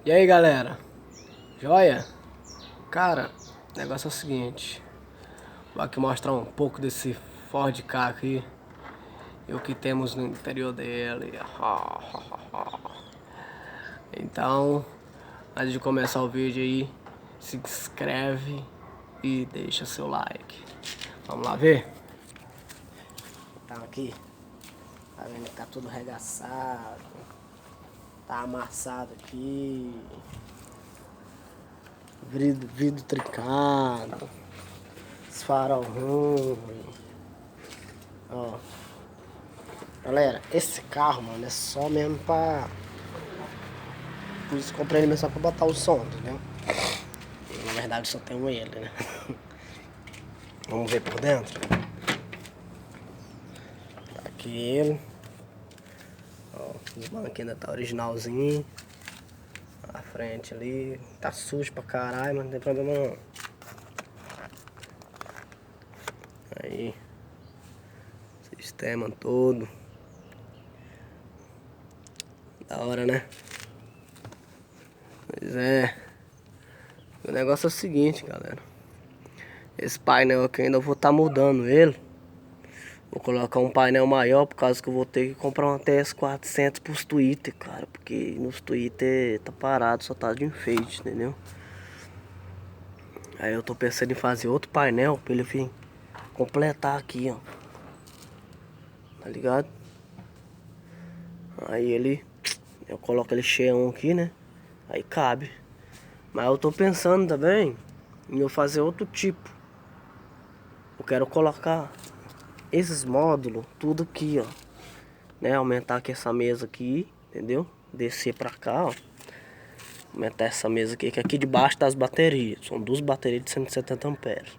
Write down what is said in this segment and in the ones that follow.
E aí galera, joia? Cara, o negócio é o seguinte. Vou aqui mostrar um pouco desse Ford Ka aqui. E o que temos no interior dele. Então, antes de começar o vídeo aí, se inscreve e deixa seu like. Vamos lá ver? Tá aqui. Tá vendo que tá tudo regaçado. Tá amassado aqui. Vidro trincado. Esse farol ruim. Ó. Galera, esse carro, mano, é só mesmo pra... Por isso que comprei ele mesmo só pra botar o som, entendeu? Na verdade só tenho ele, né? Vamos ver por dentro. Tá aqui ele. Ó, os bancos ainda tá originalzinho. A frente ali. Tá sujo pra caralho, mas não tem problema não. Aí. Sistema todo. Da hora, né? Pois é. O negócio é o seguinte, galera. Esse painel aqui eu ainda vou estar mudando ele. Vou colocar um painel maior por causa que eu vou ter que comprar uma TS400 pros Twitter, cara. Porque nos Twitter tá parado, só tá de enfeite, entendeu? Aí eu tô pensando em fazer outro painel pra ele vir completar aqui, ó. Tá ligado? Aí eu coloco ele cheião aqui, né? Aí cabe. Mas eu tô pensando também em eu fazer outro tipo. Eu quero colocar esses módulos tudo aqui, ó, né? Aumentar aqui essa mesa aqui, entendeu? Descer pra cá, ó. Aumentar essa mesa aqui, que aqui debaixo tá as baterias. São duas baterias de 170 amperes.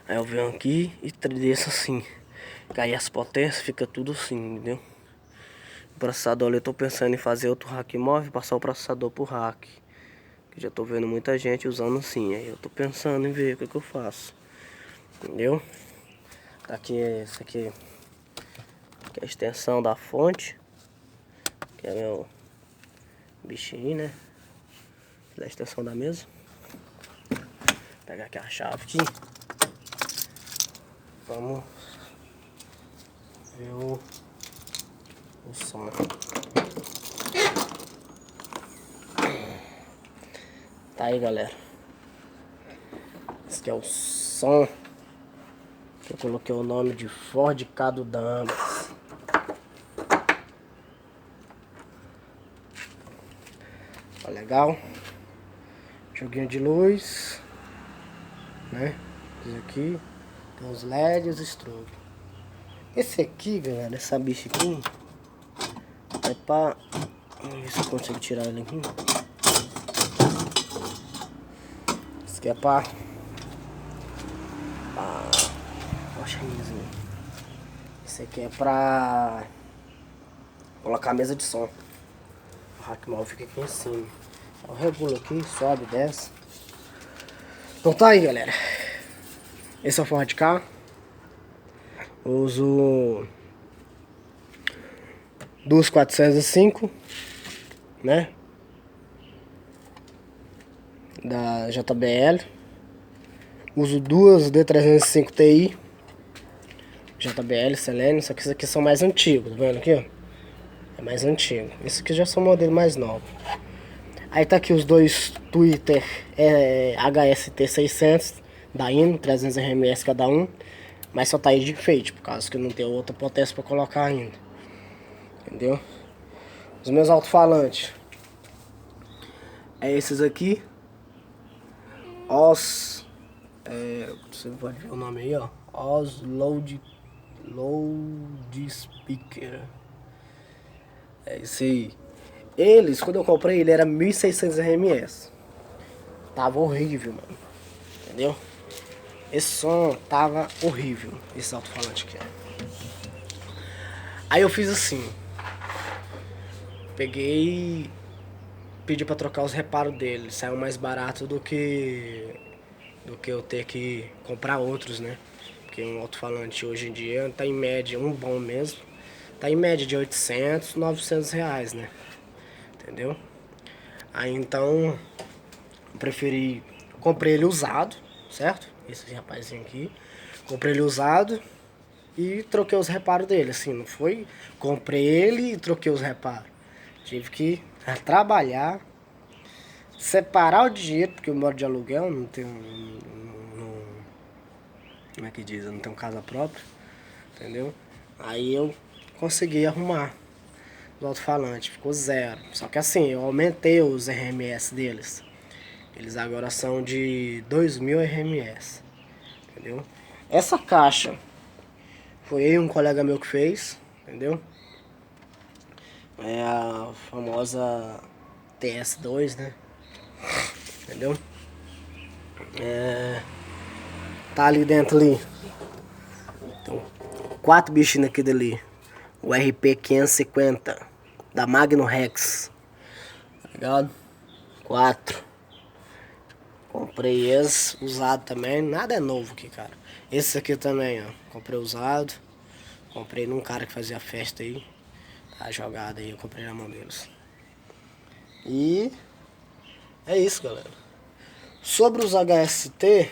Aí eu venho aqui e desço assim. Que aí as potências fica tudo assim, entendeu? O processador ali eu tô pensando em fazer outro rack móvel, passar o processador pro rack. Que já tô vendo muita gente usando assim. Aí eu tô pensando em ver o que eu faço. Entendeu? Tá aqui, esse aqui, que é a extensão da fonte. Que é meu bichinho, né? Da extensão da mesa. Vou pegar aqui a chave aqui. Vamos ver o som. Tá aí, galera. Esse aqui é o som. Que eu coloquei o nome de Ford Ka do Damas. Tá legal? Joguinho de luz, né? Esse aqui tem os LEDs e os strobos. Esse aqui, galera, essa bicha aqui é pra... Vamos ver se eu consigo tirar ele aqui. Esse aqui é pra... Poxa, esse aqui é pra colocar a mesa de som. O rack móvel fica aqui em cima. Eu regulo aqui, sobe, desce. Então tá aí, galera. Esse é o Ford Ka. Eu uso duas 405, né? Da JBL. Uso duas D305 Ti. JBL, Selene. Só que esses aqui são mais antigos, tá vendo aqui, ó? É mais antigo. Esse aqui já são modelo mais novo. Aí tá aqui os dois Twitter HST 600 da Ino, 300 RMS cada um. Mas só tá aí de enfeite, por causa que não tem outra potência pra colocar ainda. Entendeu? Os meus alto-falantes é esses aqui. Você pode ver o nome aí, ó. Loudspeaker. É esse aí. Eles, quando eu comprei, ele era 1600 RMS. Tava horrível, mano. Entendeu? Esse som tava horrível. Esse alto-falante aqui. Aí eu fiz assim. Peguei... Pedi pra trocar os reparos dele. Saiu mais barato do que eu ter que comprar outros, né? Porque um alto-falante hoje em dia tá em média, um bom mesmo, tá em média de 800, 900 reais, né? Entendeu? Aí então eu preferi, comprei ele usado, certo? Esse rapazinho aqui, comprei ele usado e troquei os reparos dele, assim, não foi, comprei ele e troquei os reparos. Tive que trabalhar, separar o dinheiro, porque eu moro de aluguel, não tenho, como é que diz, eu não tenho casa própria, entendeu? Aí eu consegui arrumar o alto-falante, ficou 0. Só que assim, eu aumentei os RMS deles. Eles agora são de 2000 RMS, entendeu? Essa caixa foi eu e um colega meu que fez, entendeu? É a famosa TS2, né? Entendeu? Tá ali dentro ali. Então, 4 bichinhos aqui dali. O RP 550 da Magno Rex. Tá ligado? 4. Comprei esse usado também. Nada é novo aqui, cara. Esse aqui também, ó. Comprei usado. Comprei num cara que fazia festa aí. Tá jogado aí, eu comprei na mão deles. E é isso, galera. Sobre os HST,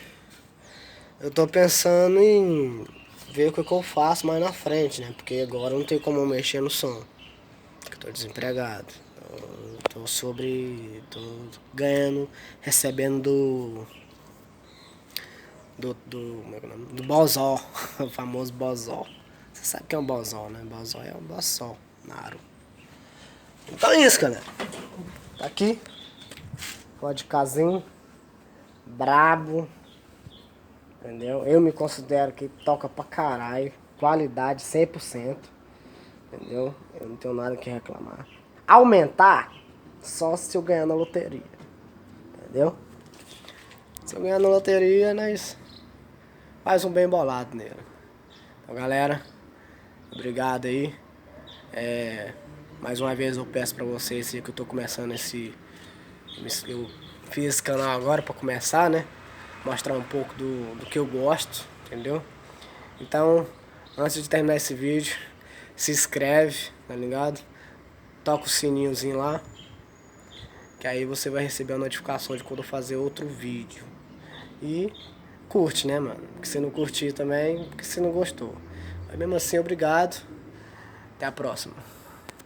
eu tô pensando em ver o que eu faço mais na frente, né? Porque agora não tem como eu mexer no som. Porque eu tô desempregado. Eu tô ganhando, recebendo como é que é o nome? Do Bozó, o famoso Bozó. Você sabe que é um Bozó, né? Bozó é um Bossó, Naro. Então é isso, galera. Tá aqui. Vodkazinho. Brabo. Entendeu? Eu me considero que toca pra caralho. Qualidade 100%. Entendeu? Eu não tenho nada que reclamar. Aumentar só se eu ganhar na loteria. Entendeu? Se eu ganhar na loteria, nós faz um bem bolado nele. Então, galera, obrigado aí. Mais uma vez eu peço pra vocês que eu tô começando eu fiz esse canal agora pra começar, né? Mostrar um pouco do que eu gosto, entendeu? Então, antes de terminar esse vídeo, se inscreve, tá ligado? Toca o sininhozinho lá, que aí você vai receber a notificação de quando eu fazer outro vídeo. E curte, né, mano? Porque se não curtir também, porque você não gostou. Mas mesmo assim, obrigado. Até a próxima.